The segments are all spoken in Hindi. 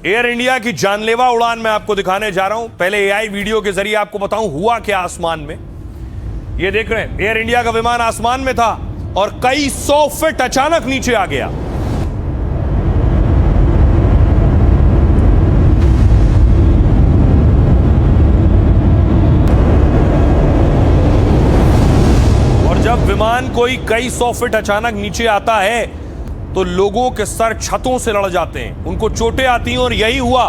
एयर इंडिया की जानलेवा उड़ान मैं आपको दिखाने जा रहा हूं। पहले एआई वीडियो के जरिए आपको बताऊं हुआ क्या आसमान में। ये देख रहे हैं, एयर इंडिया का विमान आसमान में था और कई 100 फीट अचानक नीचे आ गया। और जब विमान कोई कई 100 फीट अचानक नीचे आता है तो लोगों के सर छतों से लड़ जाते हैं, उनको चोटें आती हैं। और यही हुआ।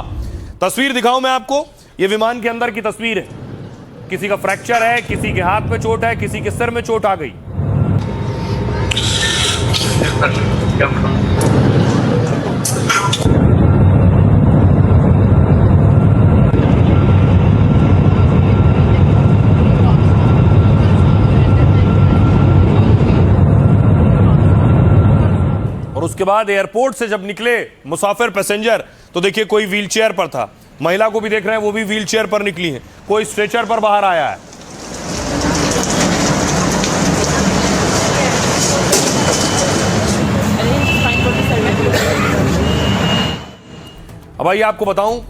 तस्वीर दिखाऊं मैं आपको, यह विमान के अंदर की तस्वीर है। किसी का फ्रैक्चर है, किसी के हाथ में चोट है, किसी के सिर में चोट आ गई। और उसके बाद एयरपोर्ट से जब निकले मुसाफिर पैसेंजर तो देखिए कोई व्हीलचेयर पर था, महिला को भी देख रहे हैं वो भी व्हीलचेयर पर निकली है, कोई स्ट्रेचर पर बाहर आया है। अब आइए आपको बताऊं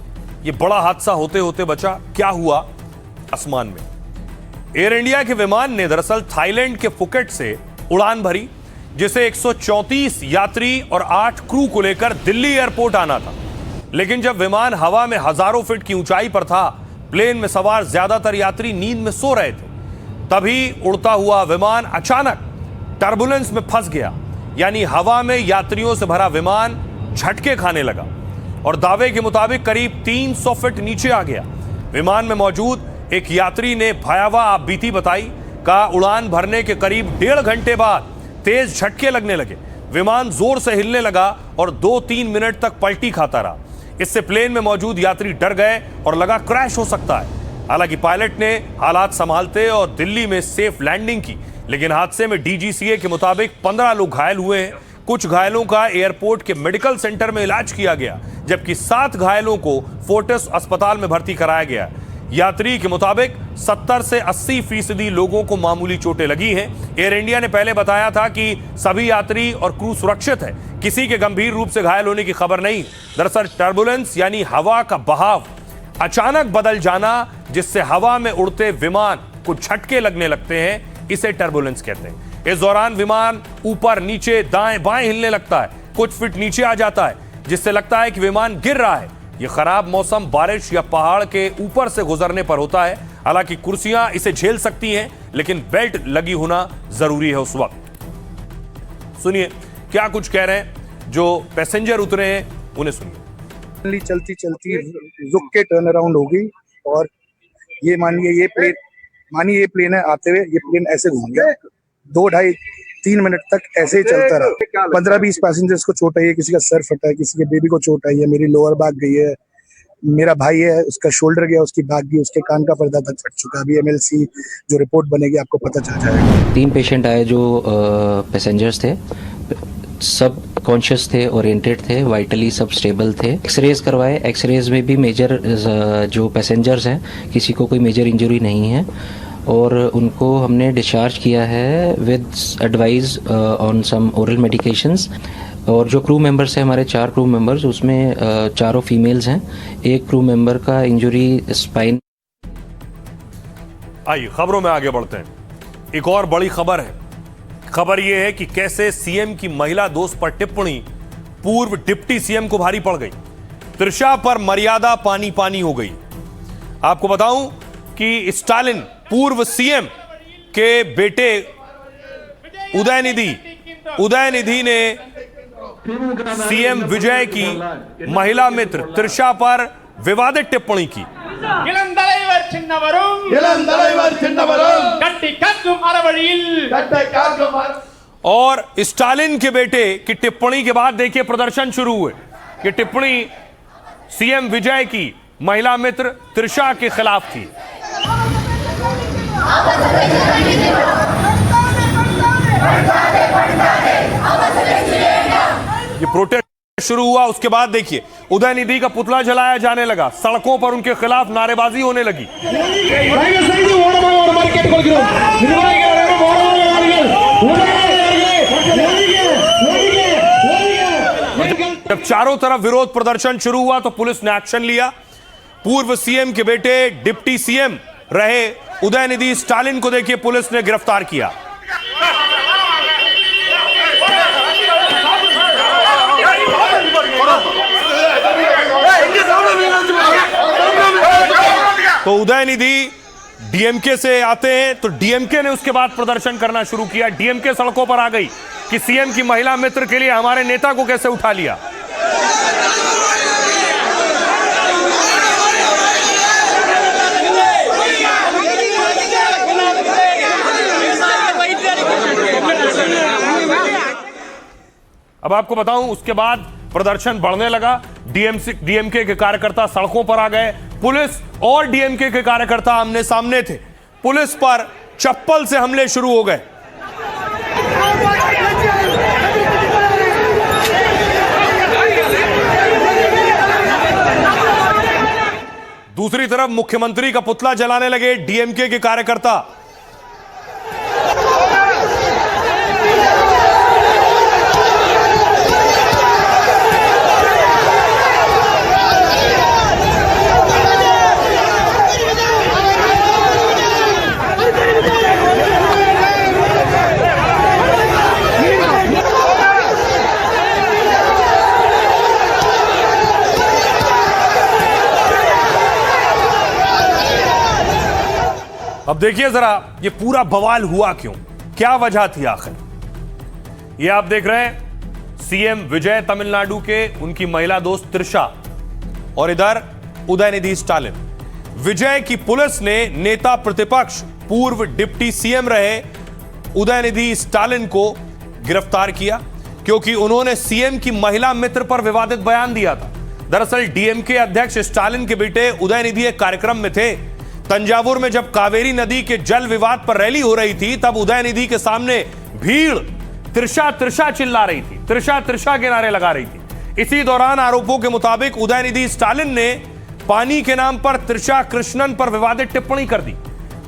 ये बड़ा हादसा होते होते बचा क्या हुआ आसमान में। एयर इंडिया के विमान ने दरअसल थाईलैंड के फुकेट से उड़ान भरी, जिसे 134 यात्री और 8 क्रू को लेकर दिल्ली एयरपोर्ट आना था। लेकिन जब विमान हवा में हजारों फीट की ऊंचाई पर था, प्लेन में सवार ज्यादातर यात्री नींद में सो रहे थे, तभी उड़ता हुआ विमान अचानक टर्बुलेंस में फंस गया। यानी हवा में यात्रियों से भरा विमान झटके खाने लगा और दावे के मुताबिक करीब 300 फीट नीचे आ गया। विमान में मौजूद एक यात्री ने भयावह आपबीती बताई। कहा उड़ान भरने के करीब 1.5 घंटे बाद तेज झटके लगने लगे, विमान जोर से हिलने लगा और 2-3 मिनट तक पलटी खाता रहा। इससे प्लेन में मौजूद यात्री डर गए और लगा क्रैश हो सकता है। हालांकि पायलट ने हालात संभालते और दिल्ली में सेफ लैंडिंग की। लेकिन हादसे में डीजीसीए के मुताबिक 15 लोग घायल हुए हैं। कुछ घायलों का एयरपोर्ट के मेडिकल सेंटर में इलाज किया गया, जबकि 7 घायलों को फोर्टिस अस्पताल में भर्ती कराया गया। यात्री के मुताबिक 70 से 80% लोगों को मामूली चोटें लगी हैं। एयर इंडिया ने पहले बताया था कि सभी यात्री और क्रू सुरक्षित है, किसी के गंभीर रूप से घायल होने की खबर नहीं। दरअसल टर्बुलेंस यानी हवा का बहाव अचानक बदल जाना, जिससे हवा में उड़ते विमान को झटके लगने लगते हैं, इसे टर्बुलेंस कहते हैं। इस दौरान विमान ऊपर नीचे दाएं बाएं हिलने लगता है, कुछ फीट नीचे आ जाता है, जिससे लगता है कि विमान गिर रहा है। यह खराब मौसम बारिश या पहाड़ के ऊपर से गुजरने पर होता है। हालांकि कुर्सियां इसे झेल सकती हैं, लेकिन बेल्ट लगी होना जरूरी है उस वक्त। सुनिए क्या कुछ कह रहे हैं जो पैसेंजर उतरे हैं, उन्हें सुनिए। चलती चलती रुक के टर्न अराउंड हो गई और ये मानिए ये प्लेन है, आते हुए ये प्लेन ऐसे घूम गया। 2-2.5-3 मिनट तक ऐसे ही चलता रहा। 15-20 पैसेंजर्स को चोट आई है, किसी का सर फटा है, किसी के बेबी को चोट आई है, मेरी लोअर बैक गई है, मेरा भाई है उसका शोल्डर गया, उसकी बैक गई, उसके कान का पर्दा तक फट चुका है। अभी एमएलसी जो रिपोर्ट बनेगी आपको पता चल जाएगा। 3 पेशेंट आए जो पैसेंजर्स थे, सब कॉन्शियस थे, ओरिएंटेड थे, वाइटली सब स्टेबल थे। एक्सरेज करवाए, एक्सरेज में भी मेजर जो पैसेंजर्स हैं किसी को कोई मेजर इंजरी नहीं है और उनको हमने डिस्चार्ज किया है with advice on some oral medications. और जो क्रू मेंबर्स हैं हमारे 4 क्रू मेंबर्स, उसमें चारों फीमेल्स हैं। एक क्रू मेंबर का इंजरी स्पाइन। आइए खबरों में आगे बढ़ते हैं। एक और बड़ी खबर है। खबर यह है कि कैसे सीएम की महिला दोस्त पर टिप्पणी पूर्व डिप्टी सीएम को भारी पड़ गई। त्रिशा पर मर्यादा पानी पानी हो गई। आपको बताऊं कि स्टालिन पूर्व सीएम के बेटे उदयनिधि ने सीएम विजय की महिला मित्र त्रिशा पर विवादित टिप्पणी की। और स्टालिन के बेटे की टिप्पणी के बाद देखिए प्रदर्शन शुरू हुए। कि टिप्पणी सीएम विजय की महिला मित्र त्रिशा के खिलाफ थी। ये प्रोटेस्ट शुरू हुआ, उसके बाद देखिए उदयनिधि का पुतला जलाया जाने लगा, सड़कों पर उनके खिलाफ नारेबाजी होने लगी। जब चारों तरफ विरोध प्रदर्शन शुरू हुआ तो पुलिस ने एक्शन लिया। पूर्व सीएम के बेटे डिप्टी सीएम रहे उदयनिधि स्टालिन को देखिए पुलिस ने गिरफ्तार किया। तो उदयनिधि डीएमके से आते हैं तो डीएमके ने उसके बाद प्रदर्शन करना शुरू किया। डीएमके सड़कों पर आ गई कि सीएम की महिला मित्र के लिए हमारे नेता को कैसे उठा लिया। अब आपको बताऊं उसके बाद प्रदर्शन बढ़ने लगा। डीएमके के कार्यकर्ता सड़कों पर आ गए। पुलिस और डीएमके के कार्यकर्ता आमने सामने थे। पुलिस पर चप्पल से हमले शुरू हो गए। दूसरी तरफ मुख्यमंत्री का पुतला जलाने लगे डीएमके के कार्यकर्ता। अब देखिए जरा ये पूरा बवाल हुआ क्यों, क्या वजह थी आखिर। ये आप देख रहे हैं सीएम विजय तमिलनाडु के, उनकी महिला दोस्त त्रिशा, और इधर उदयनिधि स्टालिन। विजय की पुलिस ने नेता प्रतिपक्ष पूर्व डिप्टी सीएम रहे उदयनिधि स्टालिन को गिरफ्तार किया क्योंकि उन्होंने सीएम की महिला मित्र पर विवादित बयान दिया था। दरअसल डीएमके अध्यक्ष स्टालिन के बेटे उदयनिधि एक कार्यक्रम में थे। तंजावुर में जब कावेरी नदी के जल विवाद पर रैली हो रही थी तब उदयनिधि के सामने भीड़ त्रिशा त्रिशा चिल्ला रही थी, त्रिशा त्रिशा के नारे लगा रही थी। इसी दौरान आरोपों के मुताबिक उदयनिधि स्टालिन ने पानी के नाम पर त्रिशा कृष्णन पर विवादित टिप्पणी कर दी।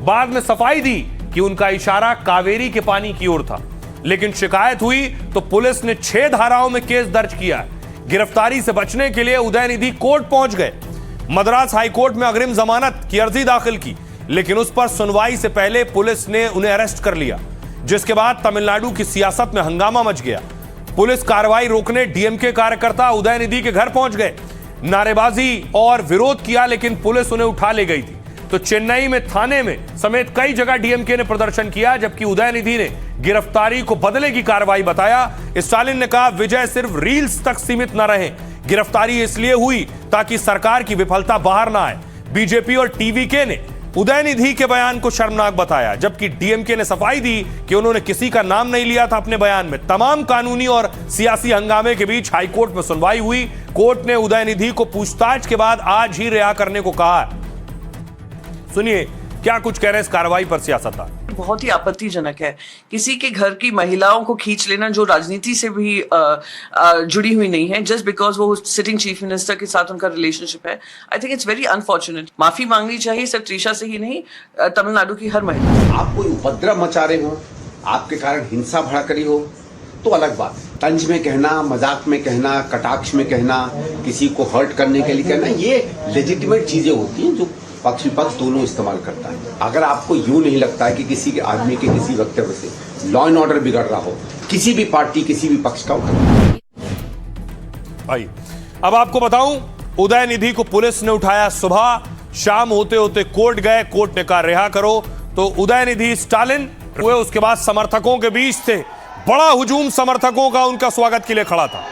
बाद में सफाई दी कि उनका इशारा कावेरी के पानी की ओर था, लेकिन शिकायत हुई तो पुलिस ने 6 धाराओं में केस दर्ज किया। गिरफ्तारी से बचने के लिए उदयनिधि कोर्ट पहुंच गए। मद्रास हाईकोर्ट में अग्रिम जमानत की अर्जी दाखिल की, लेकिन उस पर सुनवाई से पहले पुलिस ने उन्हें अरेस्ट कर लिया, जिसके बाद तमिलनाडु की सियासत में हंगामा मच गया। पुलिस कार्रवाई रोकने डीएमके कार्यकर्ता उदयनिधि के घर पहुंच गए, नारेबाजी और विरोध किया, लेकिन पुलिस उन्हें उठा ले गई थी। तो चेन्नई में थाने में समेत कई जगह डीएमके ने प्रदर्शन किया, जबकि उदयनिधि ने गिरफ्तारी को बदले की कार्रवाई बताया। स्टालिन ने कहा विजय सिर्फ रील्स तक सीमित न रहे, गिरफ्तारी इसलिए हुई ताकि सरकार की विफलता बाहर ना आए। बीजेपी और टीवीके ने उदयनिधि के बयान को शर्मनाक बताया, जबकि डीएमके ने सफाई दी कि उन्होंने किसी का नाम नहीं लिया था अपने बयान में। तमाम कानूनी और सियासी हंगामे के बीच हाईकोर्ट में सुनवाई हुई। कोर्ट ने उदयनिधि को पूछताछ के बाद आज ही रिहा करने को कहा। सुनिए क्या कुछ कह रहे हैं इस कार्रवाई पर सियासतदान। बहुत ही आपत्तिजनक है किसी के घर की महिलाओं को खींच लेना जो राजनीति से भी जुड़ी हुई नहीं है, जस्ट बिकॉज वो सिटिंग चीफ मिनिस्टर के साथ उनका रिलेशनशिप है। I think it's very unfortunate. माफी मांगनी चाहिए सिर्फ त्रिशा से ही नहीं, तमिलनाडु की हर महिला। आप कोई उपद्रव मचा रहे हो, आपके कारण हिंसा भड़क रही हो तो अलग बात है। तंज में कहना, मजाक में कहना, कटाक्ष में कहना, किसी को हर्ट करने के लिए कहना, ये लेजिटिमेट चीजें होती हैं जो पक्ष विपक्ष दोनों इस्तेमाल करता है। अगर आपको यूं नहीं लगता है कि किसी के आदमी के किसी वक्तव्य से लॉ एंड ऑर्डर बिगड़ रहा हो, किसी भी पार्टी किसी भी पक्ष का भाई, अब आपको बताऊं उदयनिधि को पुलिस ने उठाया सुबह, शाम होते होते कोर्ट गए, कोर्ट ने कहा रिहा करो। तो उदयनिधि स्टालिन हुए, उसके बाद समर्थकों के बीच थे बड़ा हुजूम, समर्थकों का उनका स्वागत के लिए खड़ा था।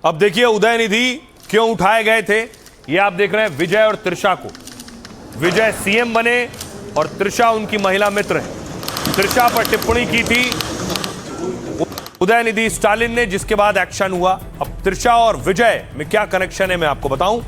अब देखिए उदयनिधि क्यों उठाए गए थे, ये आप देख रहे हैं विजय और त्रिशा को। विजय सीएम बने और त्रिशा उनकी महिला मित्र है। त्रिशा पर टिप्पणी की थी उदयनिधि स्टालिन ने, जिसके बाद एक्शन हुआ। अब त्रिशा और विजय में क्या कनेक्शन है मैं आपको बताऊं।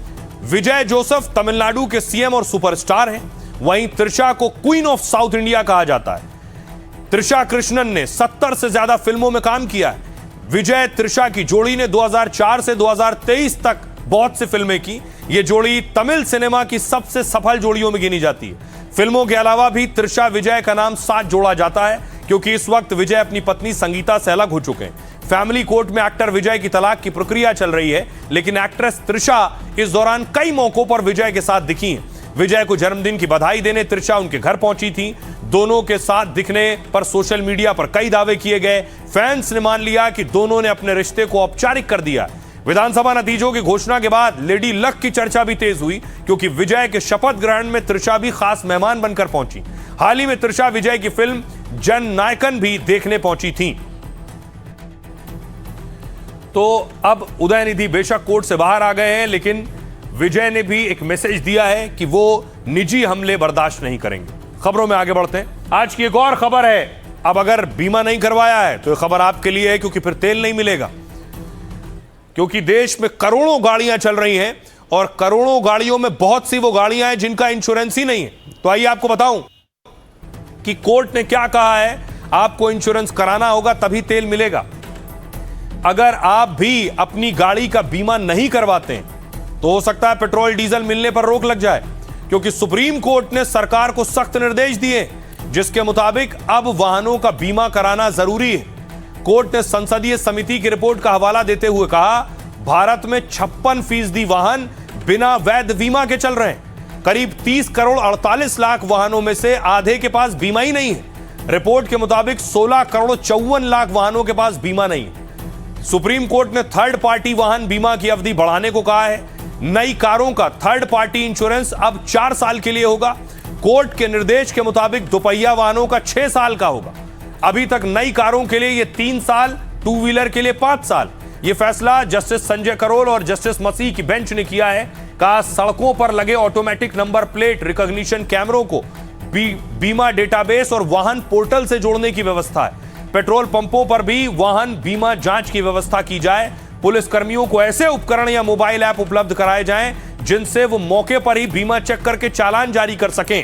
विजय जोसेफ तमिलनाडु के सीएम और सुपरस्टार हैं, वहीं त्रिशा को क्वीन ऑफ साउथ इंडिया कहा जाता है। त्रिशा कृष्णन ने 70 से ज्यादा फिल्मों में काम किया है। विजय त्रिशा की जोड़ी ने 2004 से 2023 तक बहुत सी फिल्में की। ये जोड़ी तमिल सिनेमा की सबसे सफल जोड़ियों में गिनी जाती है। फिल्मों के अलावा भी त्रिशा विजय का नाम साथ जोड़ा जाता है, क्योंकि इस वक्त विजय अपनी पत्नी संगीता से अलग हो चुके हैं। फैमिली कोर्ट में एक्टर विजय की तलाक की प्रक्रिया चल रही है, लेकिन एक्ट्रेस त्रिशा इस दौरान कई मौकों पर विजय के साथ दिखी हैं। विजय को जन्मदिन की बधाई देने त्रिशा उनके घर पहुंची थी। दोनों के साथ दिखने पर सोशल मीडिया पर कई दावे किए गए। फैंस ने मान लिया कि दोनों ने अपने रिश्ते को औपचारिक कर दिया। विधानसभा नतीजों की घोषणा के बाद लेडी लक की चर्चा भी तेज हुई, क्योंकि विजय के शपथ ग्रहण में त्रिशा भी खास मेहमान बनकर पहुंची। हाल ही में त्रिशा विजय की फिल्म जन नायकन भी देखने पहुंची थी। तो अब उदयनिधि बेशक कोर्ट से बाहर आ गए हैं, लेकिन विजय ने भी एक मैसेज दिया है कि वो निजी हमले बर्दाश्त नहीं करेंगे। खबरों में आगे बढ़ते हैं। आज की एक और खबर है, अब अगर बीमा नहीं करवाया है तो ये खबर आपके लिए है, क्योंकि फिर तेल नहीं मिलेगा। क्योंकि देश में करोड़ों गाड़ियां चल रही हैं और करोड़ों गाड़ियों में बहुत सी वो गाड़ियां हैं जिनका इंश्योरेंस ही नहीं है। तो आइए आपको बताऊं कि कोर्ट ने क्या कहा है। आपको इंश्योरेंस कराना होगा तभी तेल मिलेगा। अगर आप भी अपनी गाड़ी का बीमा नहीं करवाते हैं तो हो सकता है पेट्रोल डीजल मिलने पर रोक लग जाए, क्योंकि सुप्रीम कोर्ट ने सरकार को सख्त निर्देश दिए, जिसके मुताबिक अब वाहनों का बीमा कराना जरूरी है। कोर्ट ने संसदीय समिति की रिपोर्ट का हवाला देते हुए कहा, भारत में 56% वाहन बिना वैध बीमा के चल रहे हैं। करीब 30 करोड़ 48 लाख वाहनों में से आधे के पास बीमा ही नहीं है। रिपोर्ट के मुताबिक 16 करोड़ 54 लाख वाहनों के पास बीमा नहीं है। सुप्रीम कोर्ट ने थर्ड पार्टी वाहन बीमा की अवधि बढ़ाने को कहा है। नई कारों का थर्ड पार्टी इंश्योरेंस अब 4 साल के लिए होगा। कोर्ट के निर्देश के मुताबिक दोपहिया वाहनों का 6 साल का होगा। अभी तक नई कारों के लिए ये 3 साल, टू व्हीलर के लिए 5 साल। ये फैसला जस्टिस संजय करोल और जस्टिस मसीह की बेंच ने किया है। कहा, सड़कों पर लगे ऑटोमेटिक नंबर प्लेट रिकॉग्निशन कैमरों को बीमा डेटाबेस और वाहन पोर्टल से जोड़ने की व्यवस्था है। पेट्रोल पंपों पर भी वाहन बीमा जांच की व्यवस्था की जाए। पुलिस कर्मियों को ऐसे उपकरण या मोबाइल ऐप उपलब्ध कराए जाएं जिनसे वो मौके पर ही बीमा चेक करके चालान जारी कर सकें।